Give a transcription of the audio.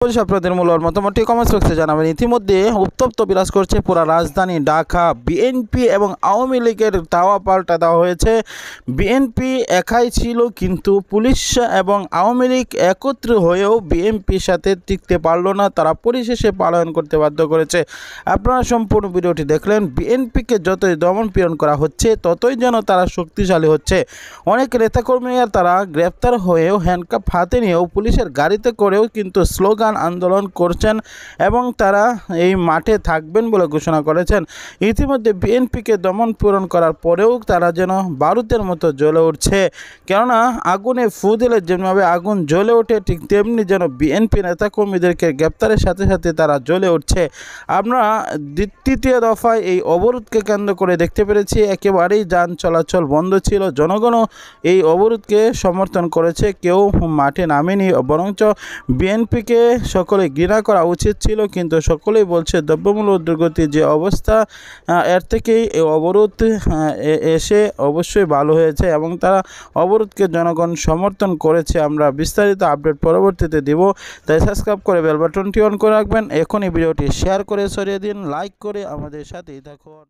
আপনাদের মূল্যবান মতামতটি কমেন্টস বক্সে জানাবেন। ইতিমধ্যে উত্তপ্ত বিরাজ করছে পুরা রাজধানী ঢাকা। বিএনপি এবং আওয়ামী লীগের দাওয়া পাল্টা দেওয়া হয়েছে। বিএনপি একাই ছিল, কিন্তু পুলিশ এবং আওয়ামী লীগ একত্র হয়েও বিএনপির সাথে টিকতে পারলো না, তারা পরিশেষে পলায়ন করতে বাধ্য করেছে। আপনারা সম্পূর্ণ ভিডিওটি দেখলেন। বিএনপিকে যতই দমন পীড়ন করা হচ্ছে, ততই যেন তারা শক্তিশালী হচ্ছে। অনেক নেতাকর্মীরা তারা গ্রেপ্তার হয়েও হ্যান্ডকাপ হাতে নিয়েও পুলিশের গাড়িতে করেও কিন্তু স্লোগান আন্দোলন করছেন এবং তারা এই মাঠে থাকবেন বলে ঘোষণা করেছেন। ইতিমধ্যে বিএনপিকে দমন পীড়ন করার পরেও তারা যেন বারুদের মতো জ্বলে উঠছে। কেননা আগুনে ফু দিলে যেভাবে আগুন জ্বলে ওঠে, ঠিক তেমনি যেন বিএনপি নেতাকর্মীদেরকে গ্রেপ্তারের সাথে সাথে তারা জ্বলে উঠছে। আমরা তৃতীয় দফায় এই অবরোধকে কেন্দ্র করে দেখতে পেরেছি একেবারেই যান চলাচল বন্ধ ছিল। জনগণও এই অবরোধকে সমর্থন করেছে, কেউ মাঠে নামেনি। বরঞ্চ বিএনপিকে সকলে ঘৃণা করা উচিত ছিল, কিন্তু সকলেই বলছে দ্রব্যমূল্য ঊর্ধ্বগতির যে অবস্থা, এর থেকেই এই অবরোধ এসে অবশ্যই ভালো হয়েছে এবং তারা অবরোধকে জনগণ সমর্থন করেছে। আমরা বিস্তারিত আপডেট পরবর্তীতে দিব, তাই সাবস্ক্রাইব করে বেল বাটনটি অন করে রাখবেন। এখনই ভিডিওটি শেয়ার করে ছড়িয়ে দিন, লাইক করে আমাদের সাথেই থাকুন।